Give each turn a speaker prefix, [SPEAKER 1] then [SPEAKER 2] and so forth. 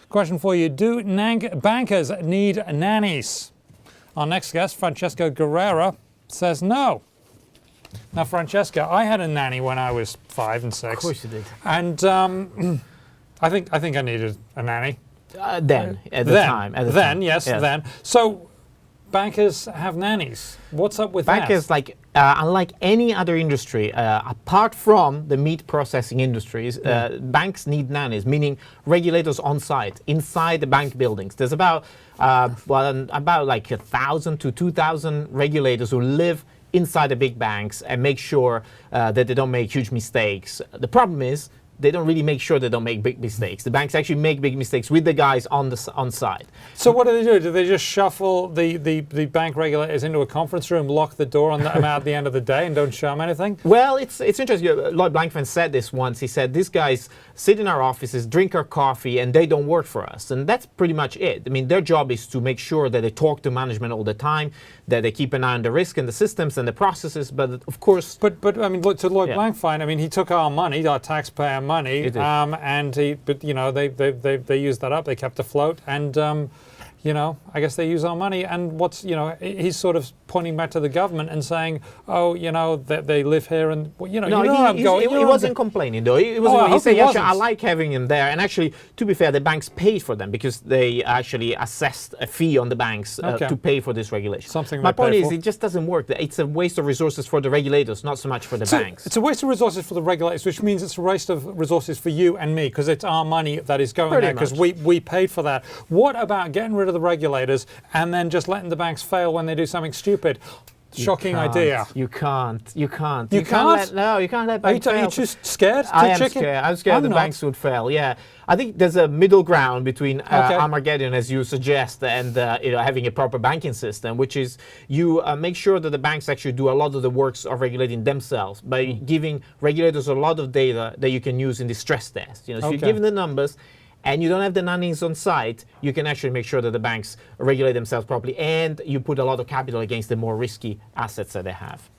[SPEAKER 1] Question for you. Do bankers need nannies? Our next guest, Francesco Guerrera, says no. Now, Francesco, I had a nanny when I was 5 and 6.
[SPEAKER 2] Of course you did.
[SPEAKER 1] And I think I needed a nanny.
[SPEAKER 2] At the time.
[SPEAKER 1] Yes, then. So bankers have nannies. What's up with
[SPEAKER 2] bankers,
[SPEAKER 1] that?
[SPEAKER 2] Unlike any other industry, apart from the meat processing industries, banks need nannies, meaning regulators on site, inside the bank buildings. There's about like 1,000 to 2,000 regulators who live inside the big banks and make sure that they don't make huge mistakes. The problem is they don't really make sure they don't make big mistakes. The banks actually make big mistakes with the guys on site.
[SPEAKER 1] So what do? Do they just shuffle the bank regulators into a conference room, lock the door on them out at the end of the day, and don't show them anything?
[SPEAKER 2] Well, it's interesting. Lloyd Blankfein said this once. He said, these guys sit in our offices, drink our coffee, and they don't work for us. And that's pretty much it. I mean, their job is to make sure that they talk to management all the time, that they keep an eye on the risk and the systems and the processes. But of course...
[SPEAKER 1] But I mean, look, to Lloyd Blankfein, I mean, he took our money, our taxpayer money, and they used that up. They kept afloat, and I guess they use our money. And he's sort of pointing back to the government and saying, they live here, and
[SPEAKER 2] he wasn't complaining though. He said, I like having him there. And actually, to be fair, the banks paid for them because they actually assessed a fee on the banks to pay for this regulation. My point is, it just doesn't work. It's a waste of resources for the regulators, not so much for the banks.
[SPEAKER 1] It's a waste of resources for the regulators, which means it's a waste of resources for you and me, because it's our money that is going there, because we paid for that. What about getting rid of the regulators and then just letting the banks fail when they do something stupid? Shocking idea.
[SPEAKER 2] You can't.
[SPEAKER 1] You can't?
[SPEAKER 2] You can't let banks fail.
[SPEAKER 1] Are you just scared?
[SPEAKER 2] I'm scared the banks would fail, yeah. I think there's a middle ground between Armageddon, as you suggest, and having a proper banking system, which is you make sure that the banks actually do a lot of the works of regulating themselves by giving regulators a lot of data that you can use in the stress test. So you give them the numbers, and you don't have the nannies on site, you can actually make sure that the banks regulate themselves properly, and you put a lot of capital against the more risky assets that they have.